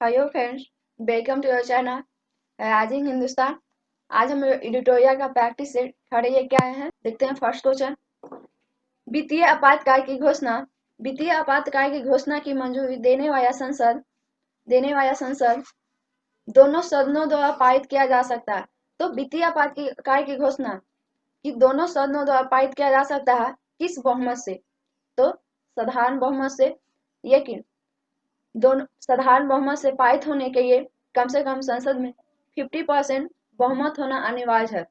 Hello friends, welcome to your channel Rising Hindustan. आज हम editorial का प्रैक्टिस सेट खड़े लेके आए हैं। देखते हैं फर्स्ट क्वेश्चन। वित्तीय आपातकाल की घोषणा। वित्तीय आपातकाल की घोषणा की मंजूरी देने वाला संसद दोनों सदनों द्वारा पारित किया जा सकता है। तो वित्तीय आपातकाल की घोषणा कि दोनों सदनों द्वारा पारित किया जा सकता है किस बहुमत से? तो साधारण बहुमत से। लेकिन दोनों साधारण बहुमत से पारित होने के लिए कम से कम संसद में 50% बहुमत होना अनिवार्य है।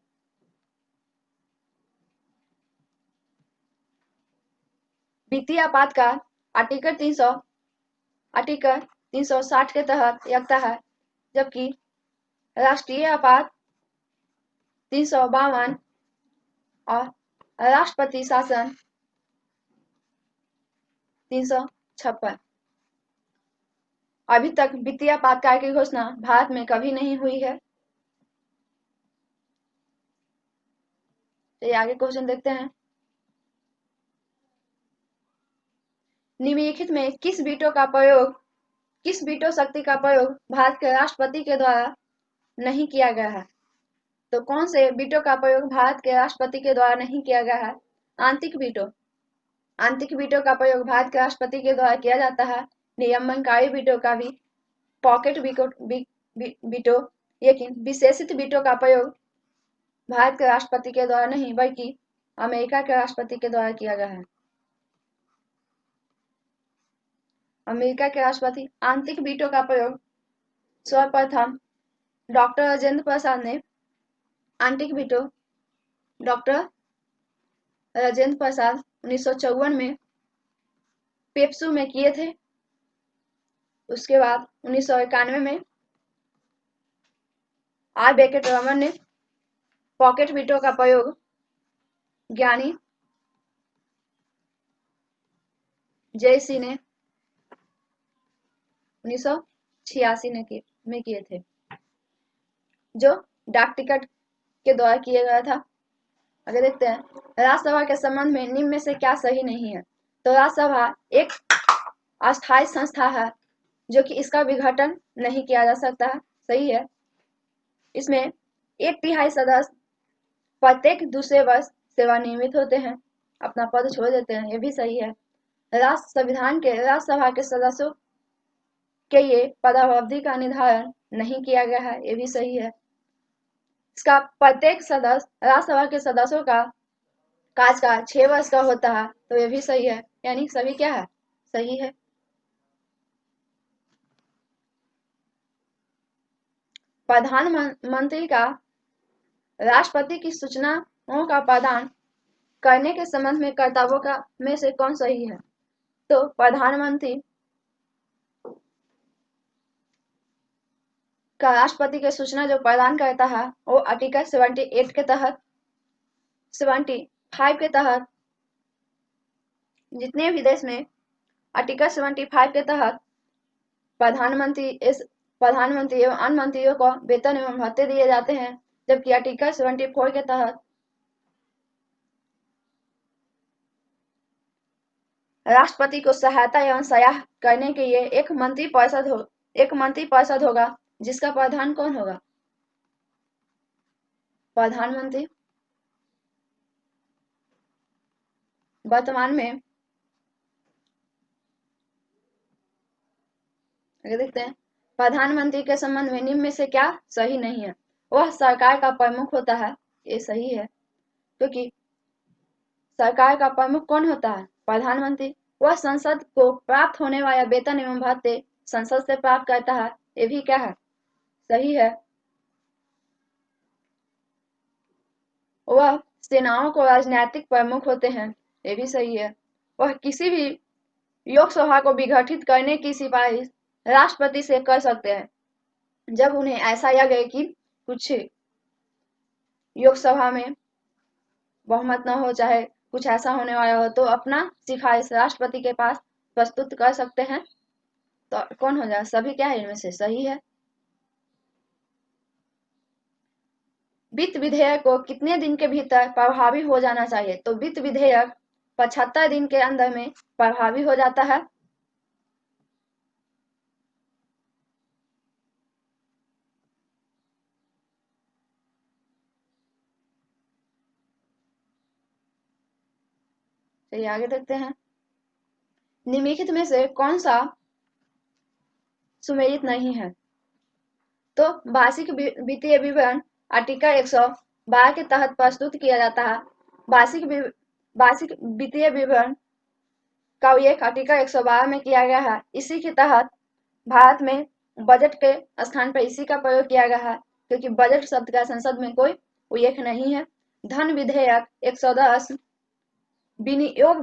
वित्तीय आपातकाल आर्टिकल 360 के तहत लगता है, जबकि राष्ट्रीय आपात 352 और राष्ट्रपति शासन 356। अभी तक वित्तीय आपातकाल की घोषणा भारत में कभी नहीं हुई है। तो आगे क्वेश्चन देखते हैं। निम्नलिखित में किस वीटो शक्ति का प्रयोग भारत के राष्ट्रपति के द्वारा नहीं किया गया है? तो कौन से वीटो का प्रयोग भारत के राष्ट्रपति के द्वारा नहीं किया गया है? आंतरिक वीटो। आंतरिक वीटो का प्रयोग भारत के राष्ट्रपति के द्वारा किया जाता है। नियमनकारी वीटो का भी पॉकेट वीटो, लेकिन विशेषित वीटो का प्रयोग भारत के राष्ट्रपति के द्वारा नहीं बल्कि अमेरिका के राष्ट्रपति के द्वारा किया गया है। अमेरिका के राष्ट्रपति आंतरिक वीटो का प्रयोग सर्वप्रथम डॉक्टर राजेंद्र प्रसाद ने आंतरिक वीटो डॉक्टर राजेंद्र प्रसाद 1954 में पेप्सू में किए थे। उसके बाद 1991 में आर बेकेट रमन ने पॉकेट वीटो का प्रयोग ज्ञानी जेसी ने 1986 में किए थे, जो डाक टिकट के द्वारा किया गया था। आगे देखते हैं। राज्यसभा के संबंध में निम्न में से क्या सही नहीं है? तो राज्यसभा एक अस्थायी संस्था है जो कि इसका विघटन नहीं किया जा सकता है। सही है। इसमें 1/3 सदस्य प्रत्येक दूसरे वर्ष सेवानिवृत्त होते हैं, अपना पद छोड़ देते हैं। ये भी सही है। राज्यसभा के सदस्यों के लिए पदावधि का निर्धारण नहीं किया गया है। ये भी सही है। इसका प्रत्येक सदस्य राज्यसभा के सदस्यों का कार्यकाल 6 वर्ष का होता है। तो ये भी सही है। यानी सभी क्या है? सही है। प्रधानमंत्री का राष्ट्रपति की सूचनाओं का प्रदान करने के संबंध में कर्तव्यों में से कौन सही है? तो प्रधानमंत्री का राष्ट्रपति की सूचना जो प्रदान करता है वो आर्टिकल 75 के तहत जितने भी देश में आर्टिकल 75 के तहत प्रधानमंत्री एवं अन्य मंत्रियों को वेतन एवं भत्ते दिए जाते हैं, जबकि आर्टिकल 74 के तहत राष्ट्रपति को सहायता एवं सलाह करने के लिए एक मंत्री परिषद होगा, जिसका प्रधान कौन होगा? प्रधानमंत्री। वर्तमान में देखते हैं। प्रधानमंत्री के संबंध में निम्न में से क्या सही नहीं है? वह सरकार का प्रमुख होता है। ये सही है, क्योंकि सरकार का प्रमुख कौन होता है? प्रधानमंत्री। वह संसद को प्राप्त होने वाला वेतन एवं भत्ते संसद से प्राप्त करता है। ये भी क्या है? सही है। वह सेनाओं को राजनीतिक प्रमुख होते हैं। ये भी सही है। वह किसी भी लोकसभा को विघटित करने की सिफारिश राष्ट्रपति से कर सकते हैं जब उन्हें ऐसा लगे कि कुछ लोकसभा में बहुमत न हो, चाहे कुछ ऐसा होने वाला हो, तो अपना सिफारिश राष्ट्रपति के पास प्रस्तुत कर सकते हैं। तो कौन हो जाए? सभी क्या है इनमें से सही है। वित्त विधेयक को कितने दिन के भीतर प्रभावी हो जाना चाहिए? तो वित्त विधेयक 75 दिन के अंदर में प्रभावी हो जाता है। चलिए आगे देखते हैं। निम्नलिखित में से कौन सा सुमेलित नहीं है? तो वार्षिक वित्तीय विवरण आर्टिकल 112 के तहत प्रस्तुत किया जाता है। वार्षिक वित्तीय विवरण का उल्लेख आर्टिकल 112 में किया गया है। इसी के तहत भारत में बजट के स्थान पर इसी का प्रयोग किया गया है, क्योंकि बजट शब्द का संसद में कोई उल्लेख नहीं है। धन विधेयक 110, विनियोग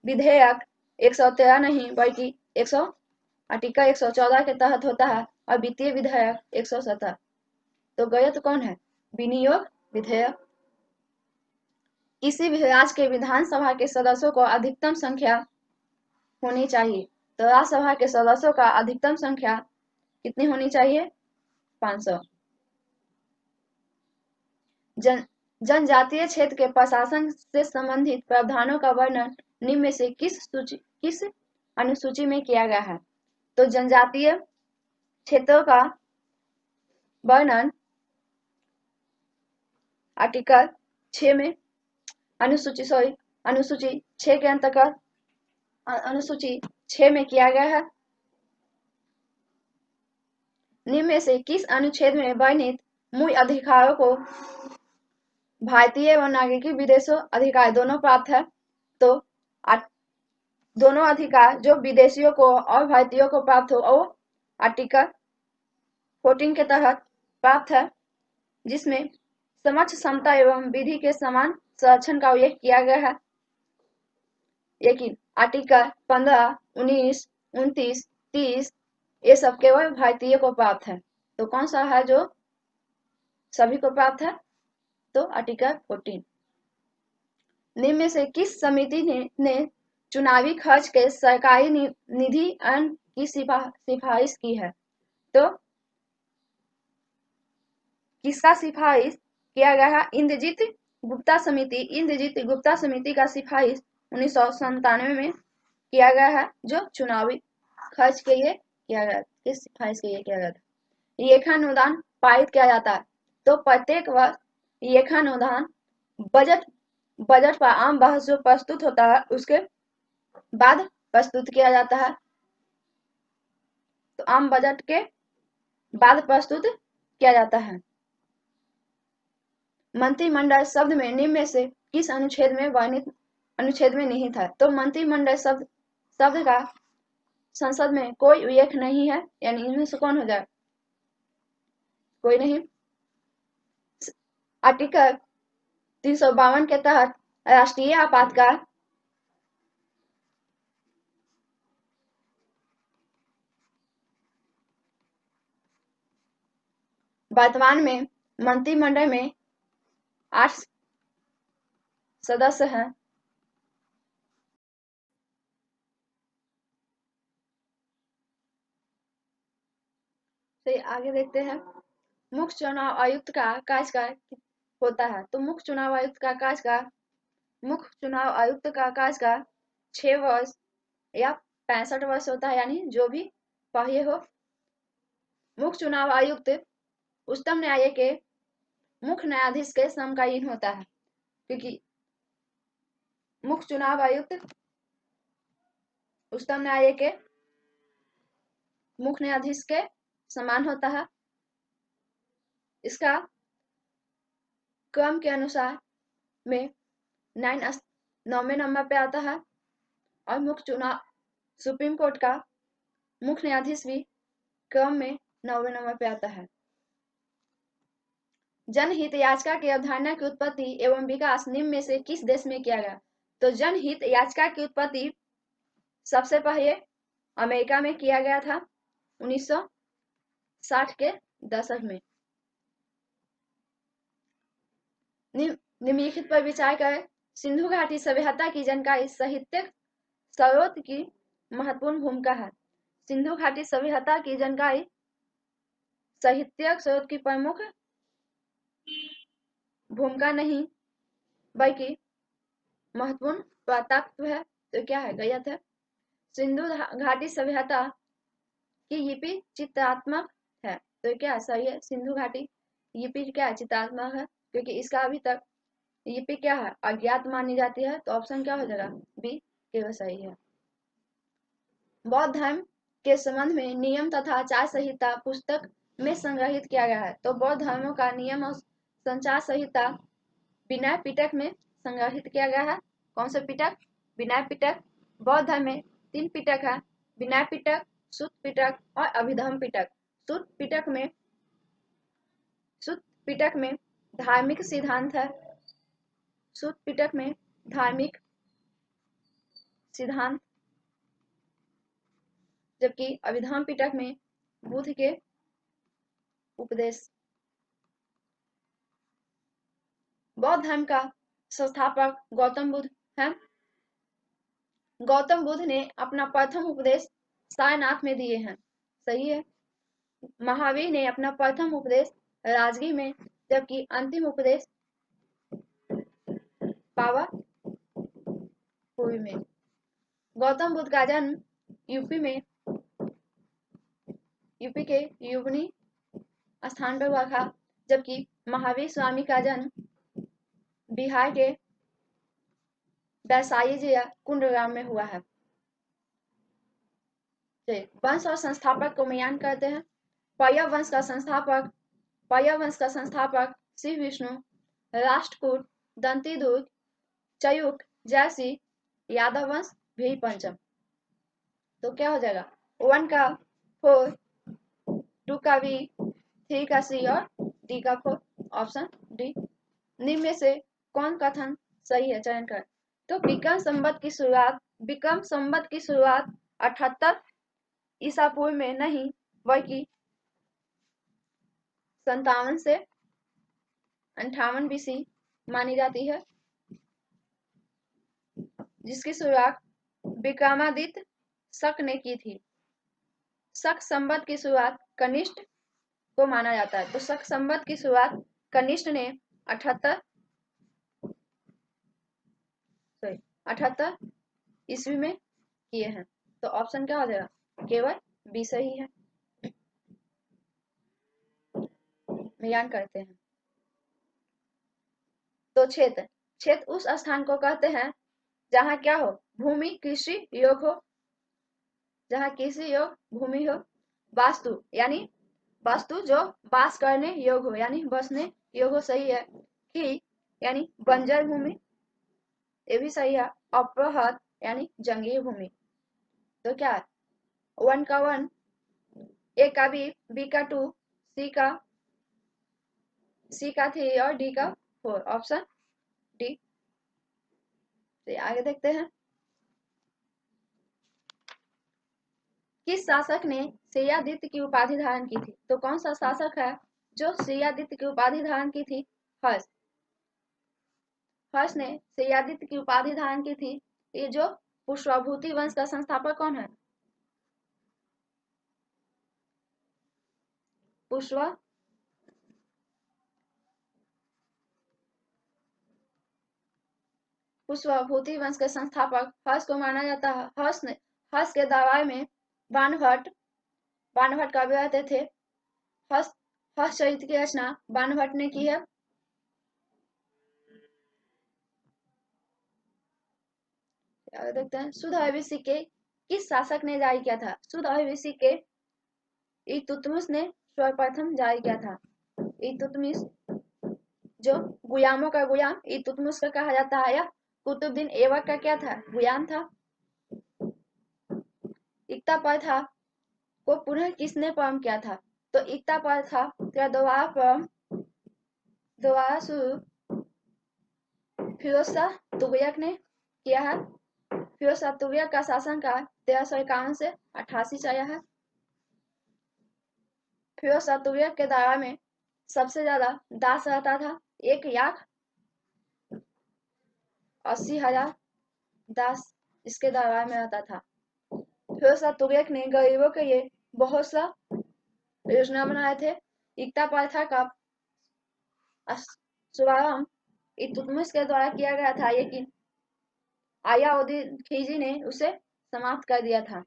विधेयक 113 नहीं बल्कि आर्टिकल 114 के तहत होता है, और वित्तीय विधेयक 117। तो गलत कौन है? विनियोग विधेयक। किसी भी राज्य के विधानसभा के सदस्यों को अधिकतम संख्या होनी चाहिए। तो राज्यसभा के सदस्यों का अधिकतम संख्या कितनी होनी चाहिए? 500। जनजातीय क्षेत्र के प्रशासन से संबंधित प्रावधानों का वर्णन निम्न में से किस अनुसूची में किया गया है? तो जनजातीय क्षेत्रों का वर्णन आर्टिकल 6 में अनुसूची 6 के अंतर्गत अनुसूची 6 में किया गया है। निम्न में से किस अनुच्छेद में वर्णित मूल अधिकारों को भारतीय एवं नागरिकी विदेशों अधिकार दोनों प्राप्त है? तो दोनों अधिकार जो विदेशियों को और भारतीयों को प्राप्त हो वो आर्टिकल 14 के तहत प्राप्त है, जिसमें समक्ष समता एवं विधि के समान संरक्षण का उल्लेख किया गया है। लेकिन आर्टिकल 15, 19, 29, 30 ये सब केवल भारतीय को प्राप्त है। तो कौन सा है जो सभी को प्राप्त है? तो आर्टिकल 14। निम्न में से किस समिति ने चुनावी खर्च के सरकारी निधियन की सिफारिश की है? तो किसका सिफारिश किया गया है? इंद्रजीत गुप्ता समिति का सिफारिश 1997 में किया गया है, जो चुनावी खर्च के लिए किया गया। किस सिफारिश के लिए किया गया था? लेखानुदान पारित किया जाता है। तो प्रत्येक वर्ष लेखानुदान बजट पर आम बहस जो प्रस्तुत होता है उसके बाद प्रस्तुत किया जाता है। तो आम बजट के बाद प्रस्तुत किया जाता है। मंत्रिमंडल शब्द में निम्न में से किस अनुच्छेद में वर्णित अनुच्छेद में निहित है? तो मंत्रिमंडल शब्द का संसद में कोई उल्लेख नहीं है, यानी इनमें से कौन हो जाए? कोई नहीं। आर्टिकल 352 के तहत राष्ट्रीय आपातकाल वर्तमान में मंत्रिमंडल में 8 सदस्य हैं। तो आगे देखते हैं। मुख्य चुनाव आयुक्त का कार्यकाल होता है। तो मुख्य चुनाव आयुक्त का कार्यकाल 6 वर्ष या 65 वर्ष होता है, यानी जो भी पहले हो। मुख्य चुनाव आयुक्त उच्चतम न्यायालय के मुख्य न्यायाधीश के समकालीन होता है, क्योंकि मुख्य चुनाव आयुक्त उच्चतम न्यायालय के मुख्य न्यायाधीश के समान होता है। इसका क्रम के अनुसार में 9वें नंबर पे आता है, और मुख्य चुनाव सुप्रीम कोर्ट का मुख्य न्यायाधीश भी क्रम में 9वें नंबर पे आता है। जनहित याचिका की अवधारणा की उत्पत्ति एवं विकास निम्न में से किस देश में किया गया? तो जनहित याचिका की उत्पत्ति सबसे पहले अमेरिका में किया गया था 1960 के दशक में। निम्नलिखित पर विचार करें। सिंधु घाटी सभ्यता की जानकारी साहित्यिक स्रोत की महत्वपूर्ण भूमिका है। सिंधु घाटी सभ्यता की जानकारी साहित्यिक स्रोत की प्रमुख भूमिका नहीं बल्कि महत्वपूर्ण प्रतात्व है। तो क्या है? गलत है। सिंधु घाटी सभ्यता की लिपि चित्रात्मक है। तो क्या सही है? सिंधु घाटी लिपि क्या है? चित्रात्मक है, क्योंकि इसका अभी तक यूपी क्या है, अज्ञात मानी जाती है, तो ऑप्शन क्या हो जाएगा, बी केवल सही है। बौद्ध धर्म के संबंध में नियम तथा आचार संहिता पुस्तक में संग्रहित किया गया है, तो बौद्ध धर्मों का नियम और संचार संहिता विनय पिटक में संग्रहित किया गया है। कौन से पिटक, विनय पिटक। बौद्ध धर्म में 3 पिटक है, विनय पिटक, सुत्त पिटक और अभिधम्म पिटक। सुत्त पिटक में धार्मिक सिद्धांत है, सुत्त पिटक में धार्मिक सिद्धांत, जबकि अभिधम्म पिटक में बुद्ध के उपदेश। बौद्ध धर्म का संस्थापक गौतम बुद्ध है। गौतम बुद्ध ने अपना प्रथम उपदेश सारनाथ में दिए हैं, सही है। महावीर ने अपना प्रथम उपदेश राजगीर में, जबकि अंतिम उपदेश पावापुरी में। गौतम बुद्ध का जन्म यूपी के युवनी स्थान पर हुआ था, जबकि महावीर स्वामी का जन्म बिहार के वैशाली कुंडग्राम में हुआ है। वंश और संस्थापक को मिलान करते हैं। पय्या वंश का संस्थापक श्री विष्णु, राष्ट्रकूट, दंतीदुर्ग, चयूक, जयसी, यादव वंश, भी पंचम। तो क्या हो जाएगा, 1 का 4, 2 का V, 3 का C और D का 4, ऑप्शन डी। निम्न में से कौन कथन सही है, चयन कर। तो विक्रम संवत की शुरुआत 78 ईसा पूर्व में नहीं, बल्कि 57 से 58 BC मानी जाती है, जिसकी शुरुआत विक्रमादित्य शक ने की थी। शक संवत की शुरुआत कनिष्ठ को माना जाता है, तो शक संवत की शुरुआत कनिष्ठ ने 78 ईस्वी में किए हैं, तो ऑप्शन क्या हो जाएगा, केवल बी सही है। मिलान करते हैं। तो क्षेत्र उस स्थान को कहते हैं जहां क्या हो, भूमि कृषि योग हो, जहां कृषि योग भूमि हो। वास्तु यानी वास्तु जो वास करने योग हो, यानी बसने योग हो, सही है। खी यानी बंजर भूमि, ये भी सही है। अपहत यानी जंगली भूमि। तो क्या है, 1 का 1, ए का बी का 2, सी का 3 और डी का 4, ऑप्शन डी। तो आगे देखते हैं। किस शासक ने श्रेयादित्य की उपाधि धारण की थी, तो कौन सा शासक है जो श्रेयादित्य की उपाधि धारण की थी, हर्ष ने श्रेयादित्य की उपाधि धारण की थी। ये जो पुष्पभूति वंश का संस्थापक कौन है, पुष्पभूति वंश के संस्थापक हर्ष को माना जाता है। हर्ष के दरबार में बाणभट्ट कवि रहते थे। हर्ष चरित्र की रचना बाणभट्ट ने की है। देखते हैं, शुद्ध अरबी सिक्के किस शासक ने जारी किया था। शुद्ध अरबी सिक्के इल्तुतमिश ने सर्वप्रथम जारी किया था। इल्तुतमिश जो गुलामों का गुलाम इल्तुतमिश का कहा जाता है, या कुतुबुद्दीन ऐबक का क्या था, गुलाम था। इक्ता प्रथा को पुनः किसने प्रारंभ किया था, तो इक्ता प्रथा का दोबारा शुरू फिरोज शाह तुगलक ने किया है। फिरोज शाह तुगलक का शासनकाल 1351 से 88 चला है। फिरोज शाह तुगलक के दरबार में सबसे ज्यादा दास रहता था, 1,80,000 दास इसके दरबार में रहता था। फिरोज शाह तुगलक ने गरीबों के लिए बहुत सा योजना बनाए थे। इक्ता प्रथा का शुभारंभ इल्तुतमिश के द्वारा किया गया था, लेकिन अलाउद्दीन खिलजी ने उसे समाप्त कर दिया था।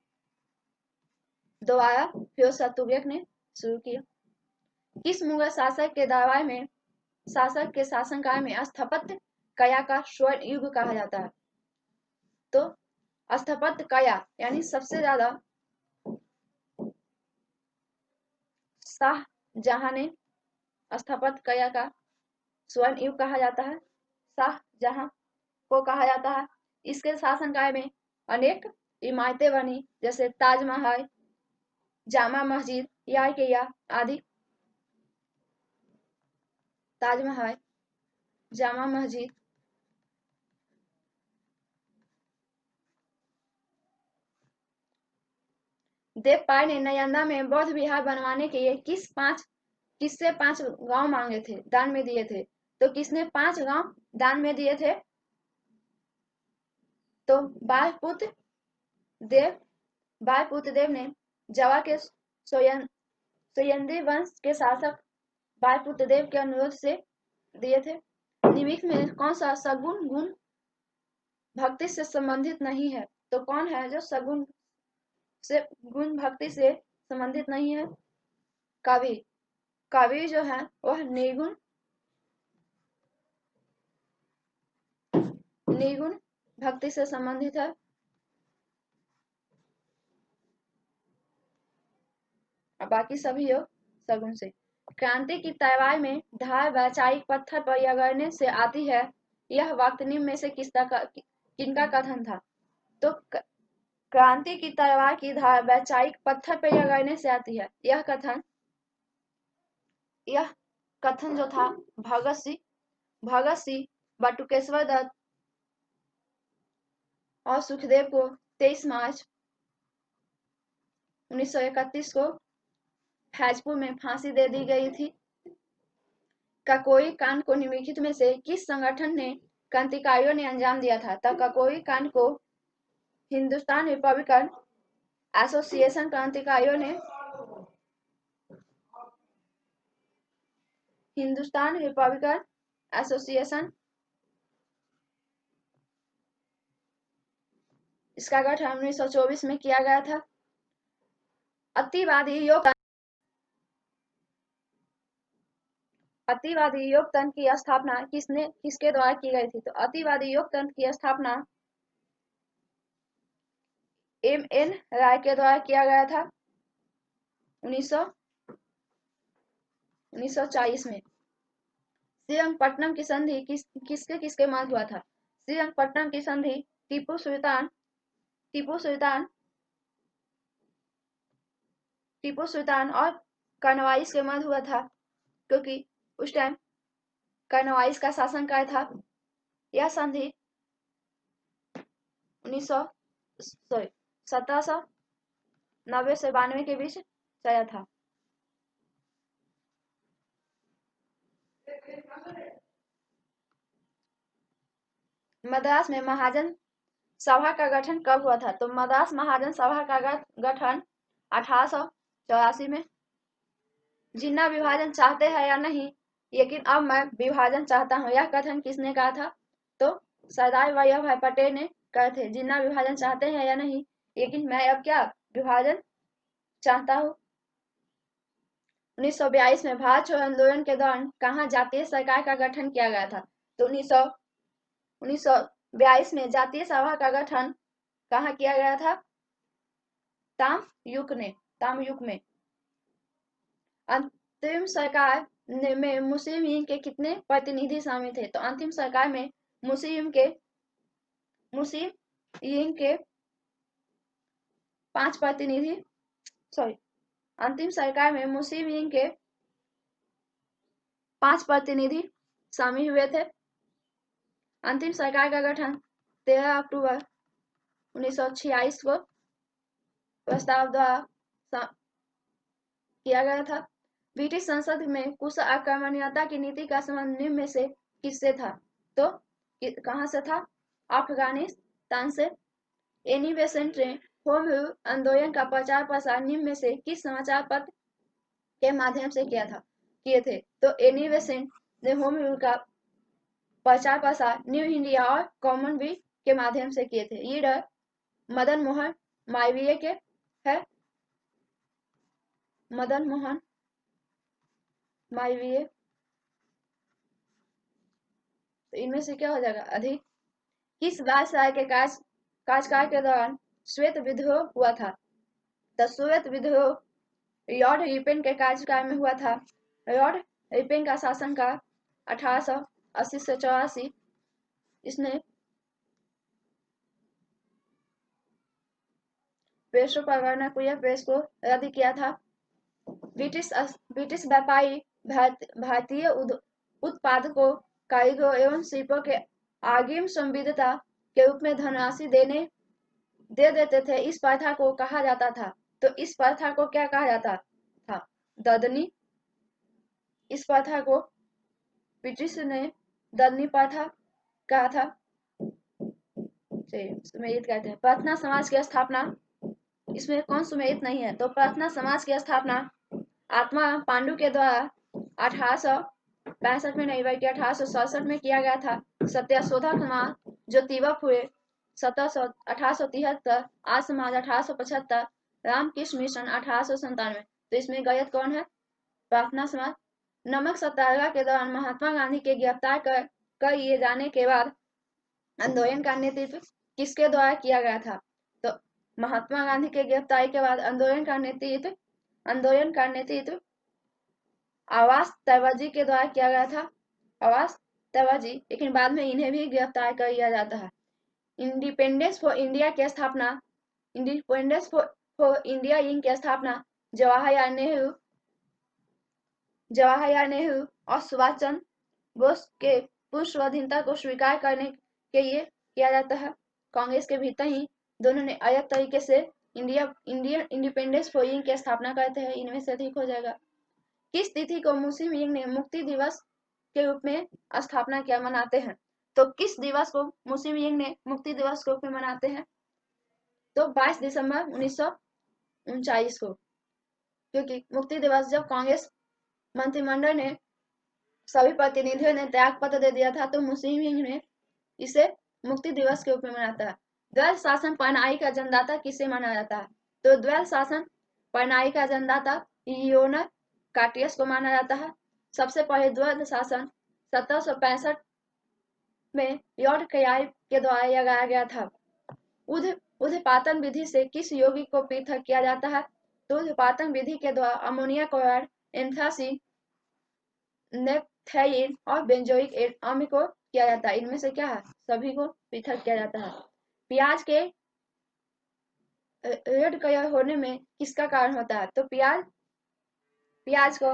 दोबारा फिरोज शाह तुगलक ने शुरू किया। किस मुगल शासक के दरबार में शासक के शासनकाल में स्थापत्य कया का स्वर्ण युग कहा जाता है। तो स्थापत्य कया यानी सबसे ज्यादा शाहजहां ने स्थापत्य कया का स्वर्ण युग कहा जाता है, शाहजहां को कहा जाता है। इसके शासनकाल में अनेक इमारतें बनी, जैसे ताजमहल, जामा मस्जिद, लाल किला आदि। ताजमहल, जामा मस्जिद, देवपाल ने नालंदा में बौद्ध विहार बनवाने के लिए किससे 5 गांव मांगे थे, दान में दिए थे। तो किसने 5 गांव दान में दिए थे? तो बालपुत्र देव ने जवा के सोयंदी वंश के शासक बालपुत्र देव के अनुरोध से दिए थे। निम्नलिखित में कौन सा सगुण गुण भक्ति से संबंधित नहीं है? तो कौन है जो सगुण से गुण भक्ति से संबंधित नहीं है? कवि। कवि जो है वह निर्गुण भक्ति से संबंधित है। और बाकी सभी योग सगुण से। क्रांति की तलवार में धार वैचारिक पत्थर पर रगड़ने से आती है, यह वाक्य निम्न में से किनका कथन था? तो क्रांति की तलवार की धार वैचारिक पत्थर पर रगड़ने से आती है, यह कथन जो था भगत सिंह, बटुकेश्वर दत्त और सुखदेव को 23 मार्च 1931 को फैजपुर में फांसी दे दी गई थी। ककोई कांड को निम्नलिखित में से किस संगठन ने क्रांतिकारियों ने अंजाम दिया था? तब ककोई कांड को हिंदुस्तान रिपब्लिकन एसोसिएशन क्रांतिकारियों ने हिंदुस्तान रिपब्लिकन एसोसिएशन इसका गठन 1924 में किया गया था। अतिवादी योगतंत्र की स्थापना किसके द्वारा की गई थी? तो अतिवादी योगतंत्र की स्थापना M.N. राय के द्वारा किया गया था 1940 में। श्रीरंगपट्टनम की संधि किसके मध्य हुआ था? श्रीरंगपट्टनम की संधि टीपू सुल्तान और कर्नवालिस के मध्य हुआ था, क्योंकि उस टाइम कर्नवालिस का शासनकाल था। यह संधि 1790 से 92 के बीच चला था। मद्रास में महाजन सभा का गठन कब हुआ था? तो मद्रास महाजन सभा का गठन 1884 में। जिन्ना विभाजन चाहते हैं या नहीं, लेकिन अब मैं विभाजन चाहता हूं, यह कथन किसने कहा था? तो सरदार वल्लभ भाई पटेल ने कहे थे, जिन्ना विभाजन चाहते हैं या नहीं, लेकिन मैं अब क्या विभाजन चाहता हूं। 1942 में भारत छोड़ो आंदोलन के दौरान कहाँ जातीय सरकार का गठन किया गया था? तो 1942 में जातीय सभा का गठन कहाँ किया गया था? तामयुक में। अंतिम सरकार में मुस्लिम लीग के कितने प्रतिनिधि शामिल थे? तो अंतिम सरकार में मुस्लिम लीग के 5 प्रतिनिधि, अंतिम सरकार में मुस्लिम लीग के 5 प्रतिनिधि शामिल हुए थे। अंतिम सरकार का गठन 13 अक्टूबर 1946 को प्रस्ताव द्वारा किया गया था। ब्रिटिश संसद में कुछ आक्रमणीयता की नीति का संबंध निम्न में से किससे था? तो कहां से था? अफगानिस्तान से। एनी बेसेंट ने होम रूल आंदोलन का प्रचार प्रसार निम्न में से किस समाचार पत्र के माध्यम से किए थे? तो एनी बेसेंट ने होम रूल का प्रचार प्रसार न्यू इंडिया और कॉमनवेल्थ के माध्यम से किए थे। लीडर मदन मोहन मालवीय के है। मदन मोहन मालवीय। तो इनमें से क्या हो जाएगा अधिक। किस वायसराय के कार्यकाल के दौरान श्वेत विद्रोह हुआ था? तो श्वेत विद्रोह लॉर्ड रिपेन के कार्यकाल में हुआ था। लॉर्ड रिपेन का शासनकाल 1880 से 84। इसने प्रेसो परगना कुरियर प्रेस को रद्द किया था। ब्रिटिश व्यापारी भारतीय उत्पादकों, कारीगरों एवं शिल्पों के आगम संविदा के रूप में धनराशि दे देते थे। इस प्रथा को कहा जाता था। तो इस प्रथा को क्या कहा जाता था? ददनी। इस प्रथा को ब्रिटिश ने ददनी प्रथा कहा था। सुमेलित कहते हैं। प्रार्थना समाज की स्थापना, इसमें कौन सुमेलित नहीं है? तो प्रार्थना समाज की स्थापना आत्मा पांडु के द्वारा 1865 में नहीं बल्कि 1867 में किया गया था। सत्यशोधक समाज जो तिवक हुए 1873, आज समाज 1875, रामकृष्ण मिशन 1897। तो इसमें गलत कौन है? प्रार्थना समाज। नमक सत्याग्रह के दौरान महात्मा गांधी के गिरफ्तार कर लिए जाने के बाद आंदोलन का नेतृत्व किसके द्वारा किया गया था? तो महात्मा गांधी के गिरफ्तारी के बाद आंदोलन का नेतृत्व आवास तैवाजी के द्वारा किया गया था। आवास तैवाजी, लेकिन बाद में इन्हें भी गिरफ्तार कर लिया जाता है। इंडिपेंडेंस फॉर इंडिया की स्थापना, इंडिपेंडेंस फॉर इंडिया इंक की स्थापना जवाहरलाल नेहरू और सुभाष चंद्र बोस के पूर्ण स्वाधीनता को स्वीकार करने के लिए किया जाता है। कांग्रेस के भीतर ही दोनों ने अलग तरीके से इंडियन इंडिपेंडेंस फॉर इंक की स्थापना करते हैं। इनमें से अधिक हो जाएगा। किस तिथि को मुस्लिम लीग ने मुक्ति दिवस के रूप में स्थापना किया मनाते हैं? तो किस दिवस को मुस्लिम लीग ने मुक्ति दिवस के रूप में मनाते हैं? तो 22 दिसंबर 1939 को, क्योंकि मुक्ति दिवस जब कांग्रेस मंत्रिमंडल ने सभी प्रतिनिधियों ने त्याग पत्र दे दिया था, तो मुस्लिम लीग ने इसे मुक्ति दिवस के रूप में मनाता है। द्वैध शासन प्रणाली का जन्मदाता किसे माना जाता है? तो द्वैध शासन प्रणाली का जन्मदाता लियोनार्ड कार्टियस को माना जाता है। सबसे पहले द्वैध शासन 1765 में लॉर्ड क्लाइव के द्वारा लगाया गया था। ऊर्ध्वपातन विधि से किस यौगिक को पृथक किया जाता है? तो ऊर्ध्वपातन विधि के द्वारा अमोनिया क्लोराइड, एंथ्रासीन, नेपथलीन और बेंजोइक अम्ल को किया जाता है। इनमें से क्या है? सभी को पृथक किया जाता है। प्याज के रेड कलर होने में किसका कारण होता है? तो प्याज को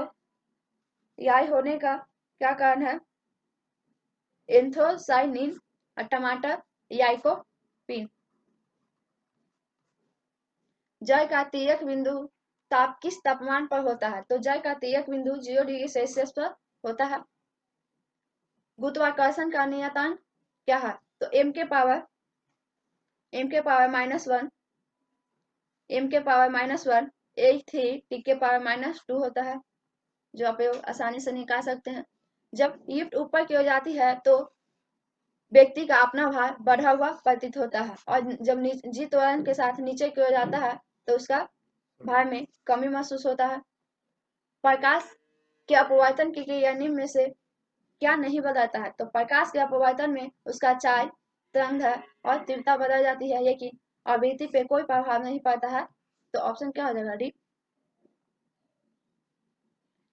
याय होने का क्या कारण है? एंथोसाइनिन और टमाटर लाइकोपीन। जल का तिर्यक बिंदु किस तापमान पर होता है? तो जल का तिर्यक बिंदु 0 डिग्री सेल्सियस पर होता है। गुरुत्वाकर्षण का नियतांक क्या है? तो m के पावर -1, m के पावर -1 3 t के पावर -2 होता है, जो आप लोग आसानी से निकाल सकते हैं। जब लिफ्ट ऊपर की ओर जाती है तो व्यक्ति का अपना भार बढ़ा हुआ प्रतीत होता है, और जब जी त्वरण के साथ नीचे की ओर जाता है तो उसका भार में कमी महसूस होता है। प्रकाश के अपवर्तन की क्रिया निम्न में से क्या नहीं बदलता है? तो प्रकाश के अपवर्तन में उसका चाल, तरंगदैर्घ्य और तीव्रता बदल जाती है, लेकिन आवृत्ति पे कोई प्रभाव नहीं पड़ता है। तो ऑप्शन क्या हो जाएगा? डी।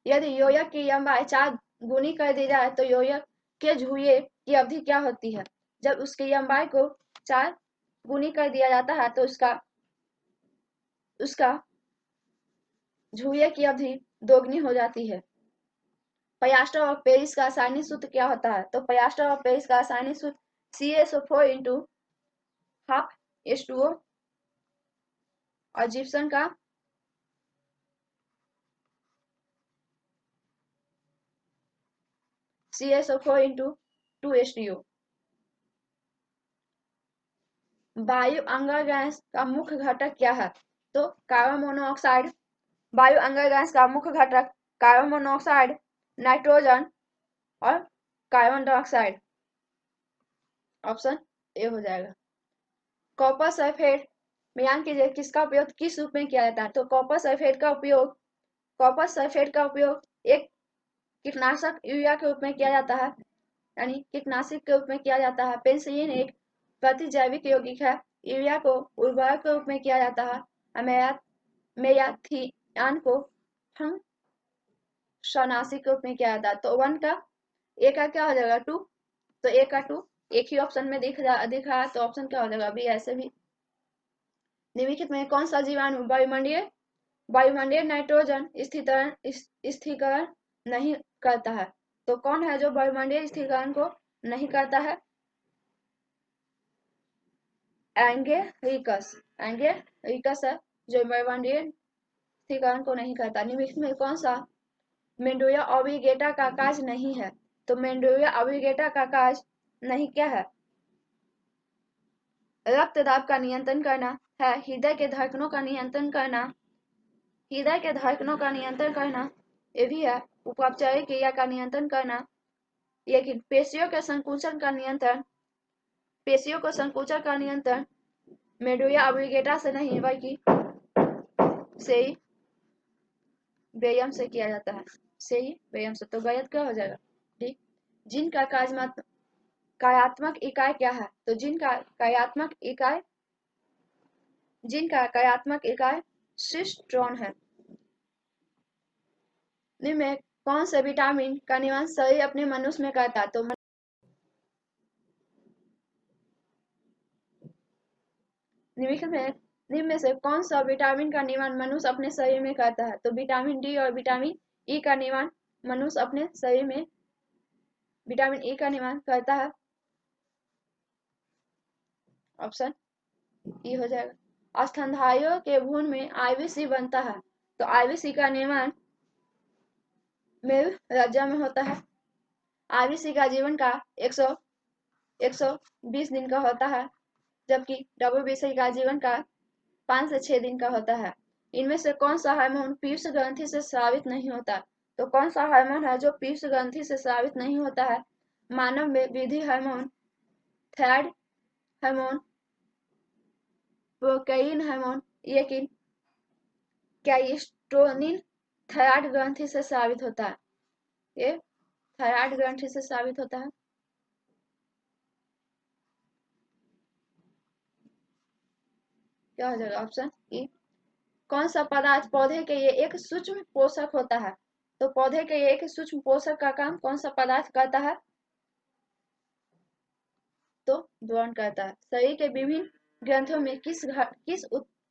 यदि योजक की लंबाई 4 गुनी कर दी जाए तो योजक के झुर्रियों की अवधि क्या होती है? जब उसकी लंबाई को 4 गुनी कर दिया जाता है तो उसका झुर्रियों की अवधि दोगुनी हो जाती है। प्लास्टर ऑफ पेरिस का रासायनिक सूत्र क्या होता है? तो प्लास्टर ऑफ पेरिस का रासायनिक सूत्र CaSO4 × ½ H2O और जिप्सम का CaSO4 × 2H2O। वायु अंगर गैस का मुख्य घटक क्या है? तो कार्बन मोनोऑक्साइड। वायु अंगर गैस का मुख्य घटक कार्बन मोनोऑक्साइड, नाइट्रोजन और कार्बन डाइऑक्साइड। ऑप्शन ए हो जाएगा। कॉपर सल्फेट में ध्यान कीजिए किसका उपयोग किस रूप में किया जाता है? तो कॉपर सल्फेट का उपयोग एक कीटनाशक यूरिया के रूप में किया जाता है। यानी कीटनाशक के रूप में किया जाता है। पेनिसिलिन एक प्रतिजैविक यौगिक है। यूरिया को उर्वरक के रूप में किया जाता है। मेयाथियान को फंगसनाशी के रूप में किया जाता है। तो 1 का ए का क्या हो जाएगा 2, तो ए का 2 एक ही ऑप्शन में दिख रहा है, तो ऑप्शन क्या हो जाएगा बी। ऐसे भी निम्नलिखित में कौन सा जीवाणु वायुमंडलीय नाइट्रोजन स्थिरीकरण नहीं करता है? तो कौन है जो वायुमंडलीय स्थिरीकरण को नहीं करता है? एंगेरिकस है जो वायुमंडलीय स्थिरीकरण को नहीं करता। निम्नलिखित में कौन सा मेंडोया ऑब्लिगेटा का कार्य नहीं है? तो मेंडोया ऑब्लिगेटा का कार्य नहीं क्या है? रक्तदाब का नियंत्रण करना है, हृदय के धड़कनों का नियंत्रण करना, ये भी है, उपचारिक क्रिया का नियंत्रण करना, लेकिन पेशियों को संकुचन का नियंत्रण मेडोया ऑब्लिगेटा से नहीं बल्कि सेरिबेलियम से किया जाता है। सेरिबेलियम से। तो गलत क्या हो जाएगा? ठीक। जिन का कार्यात्मक इकाई क्या है? तो जिन का कार्यात्मक इकाई सिस्ट्रोन है। में कौन से विटामिन का निर्माण शरीर अपने मनुष्य में करता है? तो निम्न में से कौन सा विटामिन का निर्माण मनुष्य अपने शरीर में करता है? तो विटामिन डी और विटामिन ई का निर्माण मनुष्य अपने शरीर में विटामिन ई का निर्माण करता है। ऑप्शन ई हो जाएगा। स्तनधारियों के भ्रूण में आईवीसी बनता है। तो आईवीसी का निर्माण मेरुरज्जु में होता है। आईवीसी का जीवन का 120 दिन का होता है, जबकि डब्ल्यूबीसी का जीवन का 5 से 6 दिन का होता है। इनमें से कौन सा हार्मोन पीयूष ग्रंथि से स्रावित नहीं होता? तो कौन सा हार्मोन है जो पीयूष ग्रंथि से स्रावित नहीं होता है? मानव में वृद्धि हार्मोन, थायराइड हार्मोन, प्रोकैइन हार्मोन, लेकिन कैल्शिटोनिन थायराइड ग्रंथि से स्रावित होता है। ये थायराइड ग्रंथि से स्रावित होता है। क्या हो जाएगा? Option E. कौन सा पदार्थ पौधे के लिए एक सूक्ष्म पोषक होता है? तो पौधे के लिए एक सूक्ष्म पोषक का काम कौन सा पदार्थ करता है? तो बोरॉन करता है। शरीर के विभिन्न ग्रंथों में किस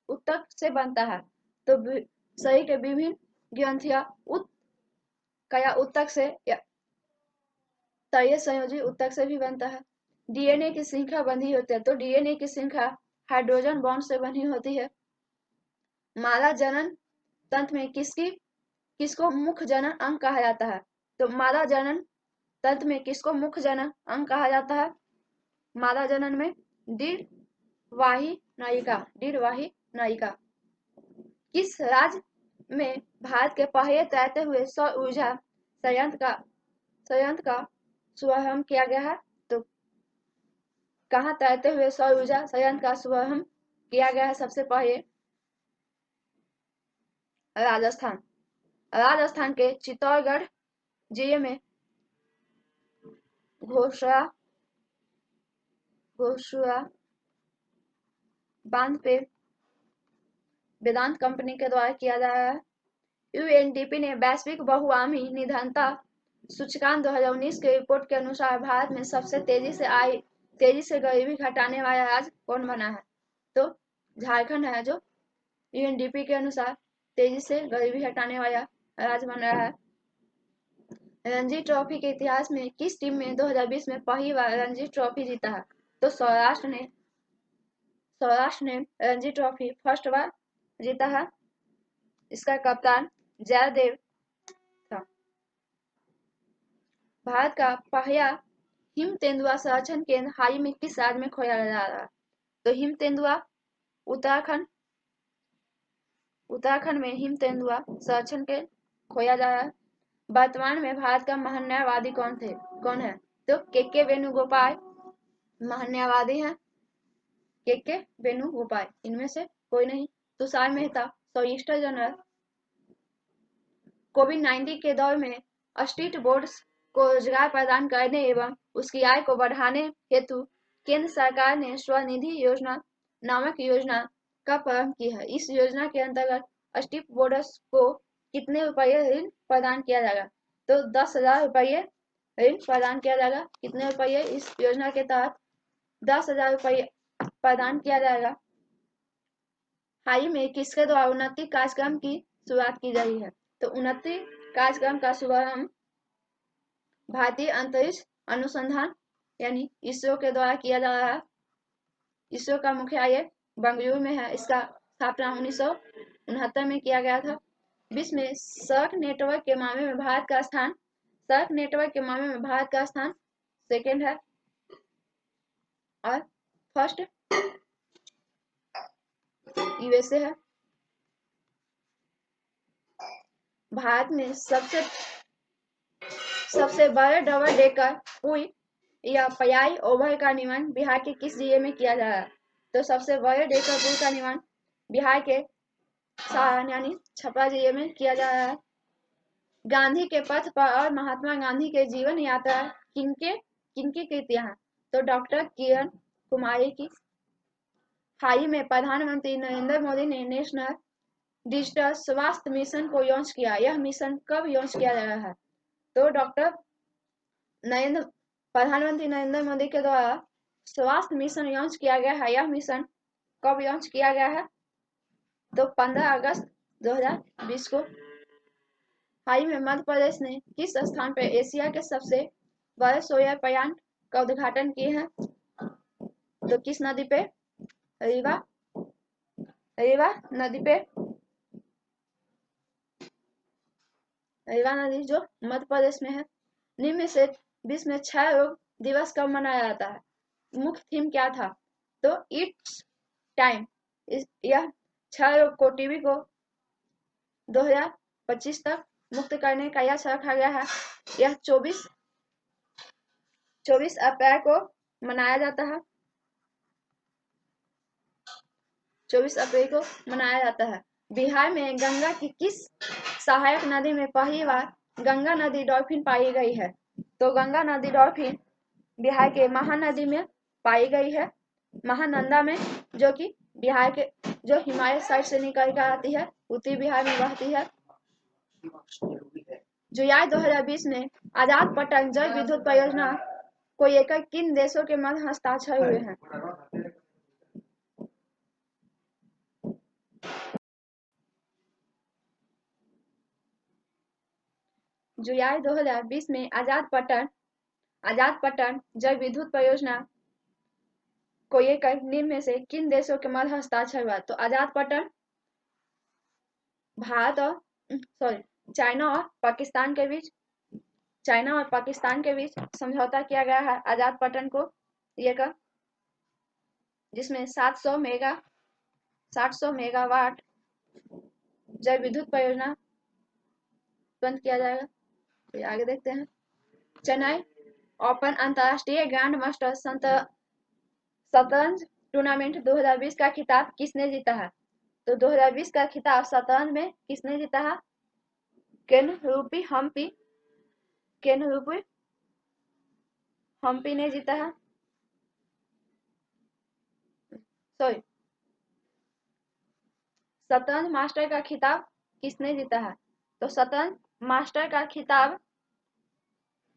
ऊतक से बनता है? तो शरीर के विभिन्न ग्रंथियां ऊतक से या तलीय संयोजी ऊतक से भी बनता है। डीएनए की श्रृंखला बंधी होती है। तो डीएनए की श्रृंखला हाइड्रोजन बॉन्ड से बनी होती है। मादा जनन तंत्र में किसको मुख्य जनन अंग कहा जाता है? तो मादा जनन तंत्र में किसको मुख्य जनन अंग कहा जाता है? मादा जनन में डिंडवाही नायिका। किस राज्य में भारत के पहले तैरते हुए सौर ऊर्जा संयंत्र का शुभारंभ किया गया है? तो कहाँ तैरते हुए सौर ऊर्जा संयंत्र का शुभारंभ किया गया है सबसे पहले? राजस्थान के चित्तौड़गढ़ जिले में घोषुआ बांध पे वेदांत कंपनी के द्वारा किया जा रहा है। यूएनडीपी ने वैश्विक बहुआयामी निधनता सूचकांक 2019 के रिपोर्ट के अनुसार भारत में सबसे तेजी से गरीबी घटाने वाला राज्य कौन बना है? तो झारखंड है, जो यूएनडीपी के अनुसार तेजी से गरीबी हटाने वाला राज्य बन रहा है। रणजी ट्रॉफी के इतिहास में किस टीम में 2020 में पहली बार रणजी ट्रॉफी जीता है? तो सौराष्ट्र ने रणजी ट्रॉफी फर्स्ट बार जीता है। इसका कप्तान जयदेव था। भारत का पहला हिम तेंदुआ संरक्षण केंद्र हाल ही में किस राज्य में खोला जा रहा है? तो हिम तेंदुआ उत्तराखंड में हिम तेंदुआ संरक्षण केंद्र खोया जा रहा है। वर्तमान में भारत का महान्यायवादी कौन है? तो के वेणुगोपाल महान्यायवादी हैं। के वेणुगोपाल। इनमें से कोई नहीं। Tushar Mehta solicitor general. कोविड-19 के दौर में स्ट्रीट बोर्ड को रोजगार प्रदान करने एवं उसकी आय को बढ़ाने हेतु केंद्र सरकार ने स्वनिधि योजना नामक योजना का प्रारंभ किया है। इस योजना के अंतर्गत स्ट्रीट बोर्डर्स को कितने रुपये ऋण प्रदान किया जाएगा? तो 10,000 रुपये ऋण प्रदान किया जाएगा। कितने रुपये इस योजना के तहत? 10,000 रुपये प्रदान किया जाएगा। हाल ही में किसके द्वारा उन्नति कार्यक्रम की शुरुआत की गई है? तो उन्नति कार्यक्रम का शुभारंभ भारतीय अंतरिक्ष अनुसंधान यानी इसरो के द्वारा किया जा रहा है। इसरो का मुख्यालय बेंगलुरु में है। इसका स्थापना 1969 में किया गया था। विश्व में सड़क नेटवर्क के मामले में भारत का स्थान सेकंड है और फर्स्ट यूएसए है। भारत में सबसे बड़े डबल डेकर पुल या पयाई ओवर का निर्माण बिहार के किस जिले में किया जा रहा है? तो सबसे बड़े डेकर पुल का निर्माण बिहार के सारण यानी छपरा जिले में किया जा रहा है। गांधी के पथ पर और महात्मा गांधी के जीवन यात्रा किनकी कृतियां हैं? तो डॉक्टर किरण कुमारी की। हाल ही में प्रधानमंत्री नरेंद्र मोदी ने नेशनल डिजिटल स्वास्थ्य मिशन को लॉन्च किया। यह मिशन कब लॉन्च किया जा रहा है? तो प्रधानमंत्री नरेंद्र मोदी के द्वारा स्वास्थ्य मिशन लॉन्च किया गया है। यह मिशन कब लॉन्च किया गया है? तो 15 अगस्त 2020 को। हाल ही में मध्य प्रदेश ने किस स्थान पर एशिया के सबसे बड़े सोलर प्लांट का उद्घाटन किए हैं? तो किस नदी पे? रीवा नदी पे। रीवा नदी जो मध्य प्रदेश में है। निम्न में से विश्व में क्षय रोग दिवस कब मनाया जाता है? मुख्य थीम क्या था? तो इट्स टाइम। यह क्षय रोग को टीबी को 2025 तक मुक्त करने का यह रखा गया है। यह 24 अप्रैल को मनाया जाता है। 24 अप्रैल को मनाया जाता है। बिहार में गंगा की किस सहायक नदी में पहली बार गंगा नदी डॉल्फिन पाई गई है? तो गंगा नदी डॉल्फिन बिहार के महानदी में पाई गई है। महानंदा में, जो कि बिहार के जो हिमालय साइड से निकल कर आती है, उत्तरी बिहार में बहती है। जुलाई 2020 में आजाद पटन जल विद्युत परियोजना को लेकर किन देशों के मध्य हस्ताक्षर हुए हैं? जुलाई 2020 में आजाद पटन जल विद्युत परियोजना को लेकर निम्न में से किन देशों के मध्य हस्ताक्षर हुआ? तो आजाद पटन चाइना और पाकिस्तान के बीच समझौता किया गया है आजाद पटन को लेकर, जिसमें 700 मेगावाट जल विद्युत परियोजना बंद किया जाएगा। तो आगे देखते हैं। चेन्नई ओपन अंतरराष्ट्रीय ग्रैंड मास्टर शतरंज टूर्नामेंट 2020 का खिताब किसने जीता है? तो 2020 का खिताब शतरंज में किसने जीता है? केनरूपी हम्पी ने जीता है। शतरंज मास्टर का खिताब किसने जीता है? तो शतरंज मास्टर का खिताब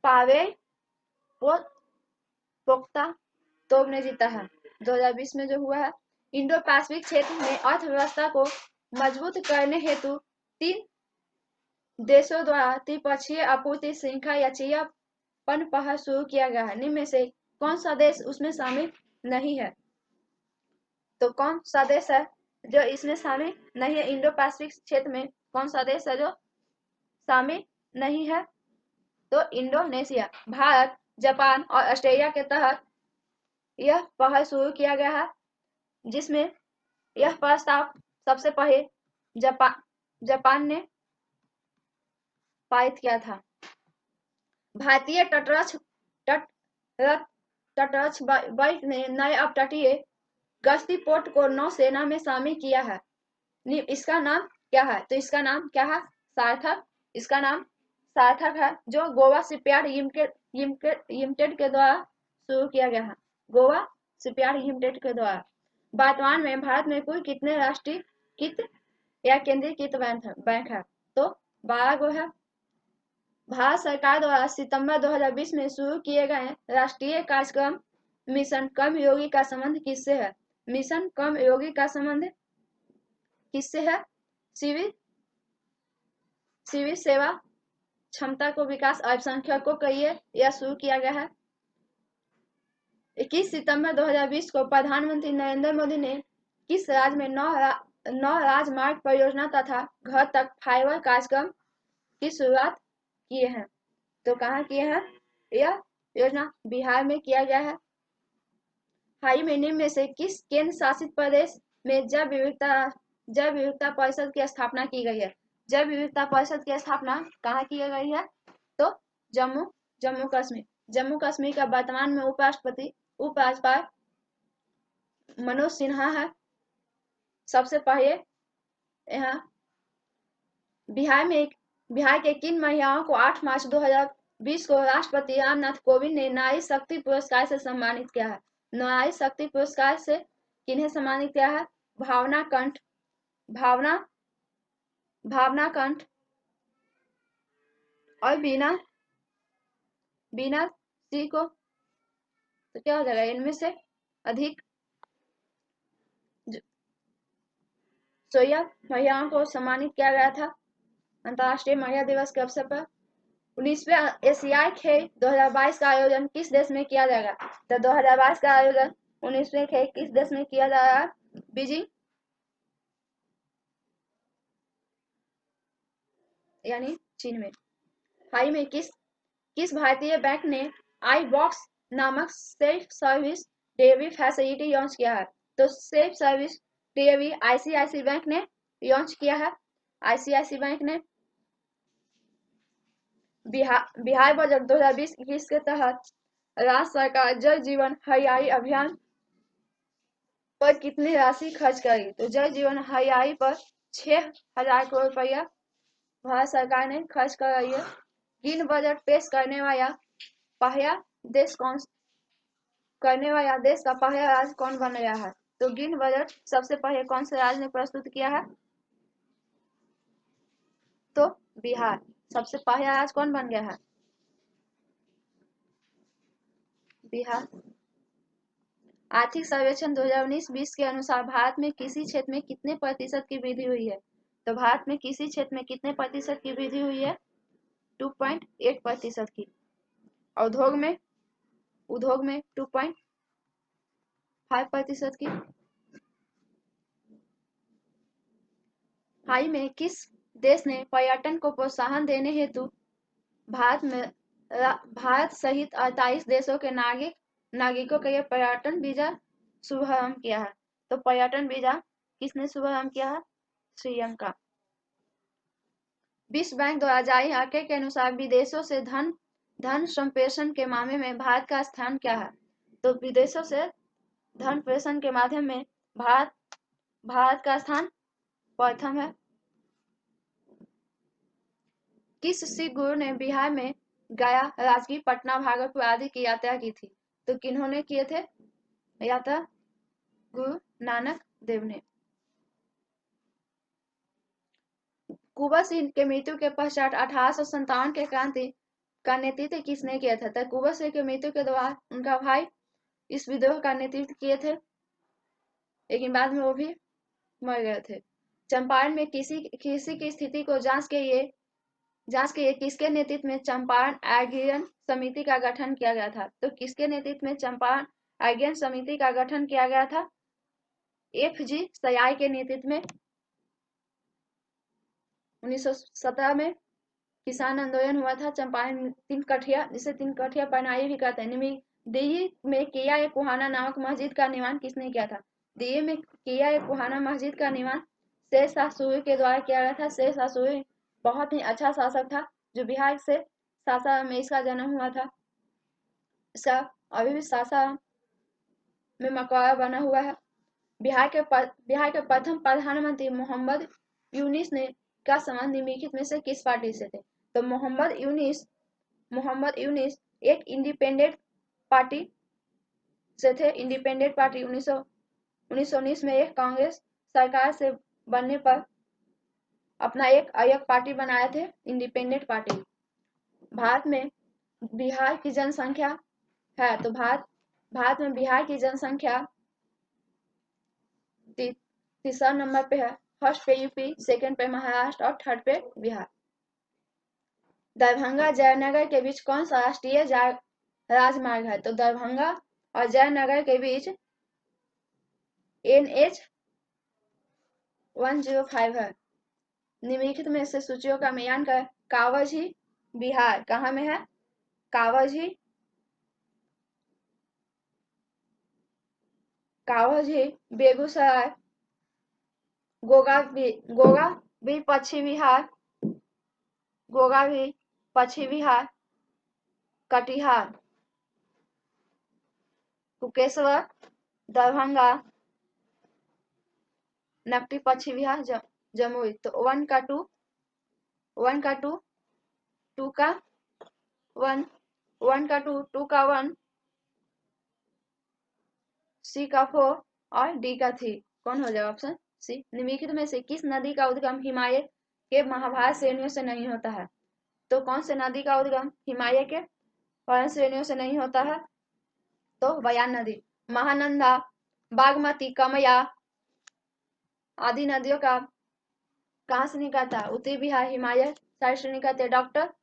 पावेल पोख्तातोव ने जीता है 2020 में जो हुआ है। इंडो पैसिफिक क्षेत्र में अर्थव्यवस्था को मजबूत करने हेतु 3 देशों द्वारा त्रिपक्षीय आपूर्ति श्रृंखला या चियापन पहल शुरू किया गया है। निम्न में से कौन सा देश उसमें शामिल नहीं है? तो कौन सा देश है जो इसमें शामिल नहीं है? इंडो पैसिफिक क्षेत्र में कौन सा देश है जो शामिल नहीं है? तो इंडोनेशिया। भारत, जापान और ऑस्ट्रेलिया के तहत यह पहल शुरू किया गया है, जिसमें यह प्रस्ताव सबसे पहले जापान ने पारित किया था। भारतीय तटरक्षक बल ने नए अपतटीय गश्ती पोत को नौसेना में शामिल किया है। इसका नाम क्या है? तो इसका नाम क्या है? सार्थक। इसका नाम सार्थक है, जो गोवा शिपयार्ड लिमिटेड के द्वारा शुरू किया गया है। गोवा शिपयार्ड लिमिटेड के द्वारा। वर्तमान में भारत में कुल कितने राष्ट्रीयकृत या केंद्रीकृत बैंक है? तो 12 गो है। भारत सरकार द्वारा सितंबर 2020 में शुरू किए गए राष्ट्रीय कार्यक्रम मिशन कर्मयोगी का संबंध किससे है? मिशन कर्मयोगी का संबंध किससे है? सिविल सेवा क्षमता को विकास अल्पसंख्यकों के लिए यह शुरू किया गया है। 21 सितंबर 2020 को प्रधानमंत्री नरेंद्र मोदी ने किस राज्य में 9 राजमार्ग परियोजना तथा घर तक फाइबर कार्यक्रम की शुरुआत किए हैं? तो कहाँ किए हैं? यह योजना बिहार में किया गया है। हाल में निम्न में से किस केंद्र शासित प्रदेश में जैव विविधता परिषद की स्थापना की गई है? जैव विविधता परिषद की स्थापना कहाँ की गई है? तो जम्मू कश्मीर। जम्मू कश्मीर का वर्तमान में उपराज्यपाल मनोज सिन्हा है। सबसे पहले यहाँ बिहार के किन महिलाओं को 8 मार्च 2020 को राष्ट्रपति रामनाथ कोविंद ने नारी शक्ति पुरस्कार से सम्मानित किया है? नारी शक्ति पुरस्कार से किन्हें सम्मानित किया है? भावना कंठ और बीना सिंह को। तो क्या हो जाएगा इनमें से? अधिक 16 महिलाओं को सम्मानित किया गया था अंतर्राष्ट्रीय महिला दिवस के अवसर पर। 19वें एशियाई खेल 2022 का आयोजन किस देश में किया जाएगा? तो 2022 का आयोजन 19वें खेल किस देश में किया जा रहा है? बीजिंग यानी चीन में। हाल में किस भारतीय बैंक ने आई बॉक्स नामक self service delivery facility launch किया है? तो self service delivery ICICI bank ने लॉन्च किया है। आईसीआईसी बैंक ने बिहार बजट 2020-21 के तहत राज्य सरकार जल जीवन हरियाली अभियान पर कितनी राशि खर्च करेगी? तो जल जीवन हरियाली पर 6,000 करोड़ रुपया भारत सरकार ने खर्च कर रही है। गिन बजट पेश करने वाला देश का पहला राज्य कौन बन गया है? तो गिन बजट सबसे पहले कौन से राज्य ने प्रस्तुत किया है? तो बिहार। सबसे पहला राज्य कौन बन गया है? बिहार। आर्थिक सर्वेक्षण 2019-20 के अनुसार भारत में कृषि क्षेत्र में कितने प्रतिशत की वृद्धि हुई है? तो भारत में कृषि क्षेत्र में कितने प्रतिशत की वृद्धि हुई है? 2.8% की। उद्योग में 2.5% की। हाल में किस देश ने पर्यटन को प्रोत्साहन देने हेतु भारत सहित 28 देशों के नागरिकों के लिए पर्यटन वीजा शुभारंभ किया है? तो पर्यटन वीजा किसने शुभारंभ किया है? श्रीलंका। विश्व बैंक द्वारा जारी आंकड़े के अनुसार विदेशों से धन संप्रेषण के मामले में भारत का स्थान क्या है? तो विदेशों से धन प्रेषण के माध्यम में भारत का स्थान प्रथम है। किस सिख गुरु ने बिहार में गया, राजगीर, पटना, भागलपुर आदि की यात्रा की थी? तो किन्होंने किए थे यात्रा? गुरु नानक देव ने। कुंवर सिंह के मृत्यु के पश्चात 1857 के क्रांति का नेतृत्व किसने किया था? तो कुंवर सिंह के मृत्यु के दौरान उनका भाई इस विद्रोह का नेतृत्व किए थे, लेकिन बाद में वो भी मर गए थे। चंपारण में कृषि की स्थिति को जांच के लिए किसके नेतृत्व में चंपारण अध्ययन समिति का गठन किया गया था? तो किसके नेतृत्व में चंपारण अध्ययन समिति का गठन किया गया था? FG सयाय के नेतृत्व में। 1917 में किसान आंदोलन हुआ था चंपारण तीन कठिया, जिसे तीन कठिया प्रणाली भी कहते हैं। दिल्ली में किया कुहाना नामक मस्जिद का निर्माण किसने किया था? दिल्ली में किया कुहाना मस्जिद का निर्माण शेर शाह सूरी के द्वारा किया गया था। शेर शाह सूरी बहुत ही अच्छा शासक था, जो बिहार से सासाराम में इसका जन्म हुआ था। इसका अभी भी सासाराम में मकबरा बना हुआ है। बिहार के प्रथम प्रधानमंत्री मोहम्मद यूनिस ने का संबंध निम्नलिखित में से किस पार्टी से थे? तो मोहम्मद यूनिस एक इंडिपेंडेंट पार्टी से थे। इंडिपेंडेंट पार्टी 1919 में एक कांग्रेस सरकार से बनने पर अपना एक अलग पार्टी बनाए थे, इंडिपेंडेंट पार्टी। भारत में बिहार की जनसंख्या है, तो भारत में बिहार की जनसंख्या तीसरा नंबर पे है। फर्स्ट पे यूपी, सेकंड पे महाराष्ट्र और थर्ड पे बिहार। दरभंगा जयनगर के बीच कौन सा राष्ट्रीय राजमार्ग है? तो दरभंगा और जयनगर के बीच NH 105 है। निम्नलिखित में से सूचियों का मिलान कर कावझी बिहार कहाँ में है? कावझी बेगूसराय, गोगा भी पश्चिम बिहार, गोगा भी पश्चिम बिहार, कटिहार, कुकेश्वर, दरभंगा, नकटी पश्चिम बिहार, जमुई। तो 1 का 2, 1 का 2, 2 का 1, 1 का 2, 2 का 1, C का 4 और D का 3। कौन हो जाएगा? Option C. निम्नलिखित में से किस नदी का उद्गम हिमालय के महाभारत श्रेणियों से नहीं होता है? तो कौन से नदी का उद्गम हिमालय के पर्वत श्रेणियों से नहीं होता है? तो बयान नदी। महानंदा, बागमती, कमला आदि नदियों का कहाँ से निकलता है? उत्तरी बिहार, हिमालय साइड से निकलते। डॉक्टर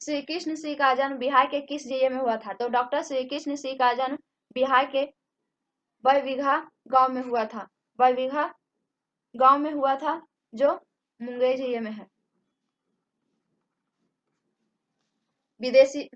श्री कृष्ण सिंह का जन्म बिहार के किस जिले में हुआ था? तो डॉक्टर श्री कृष्ण सिंह का जन्म बिहार के बरबीघा गांव में हुआ था। बरबीघा गांव में हुआ था, जो मुंगेर जिले में है। विदेशी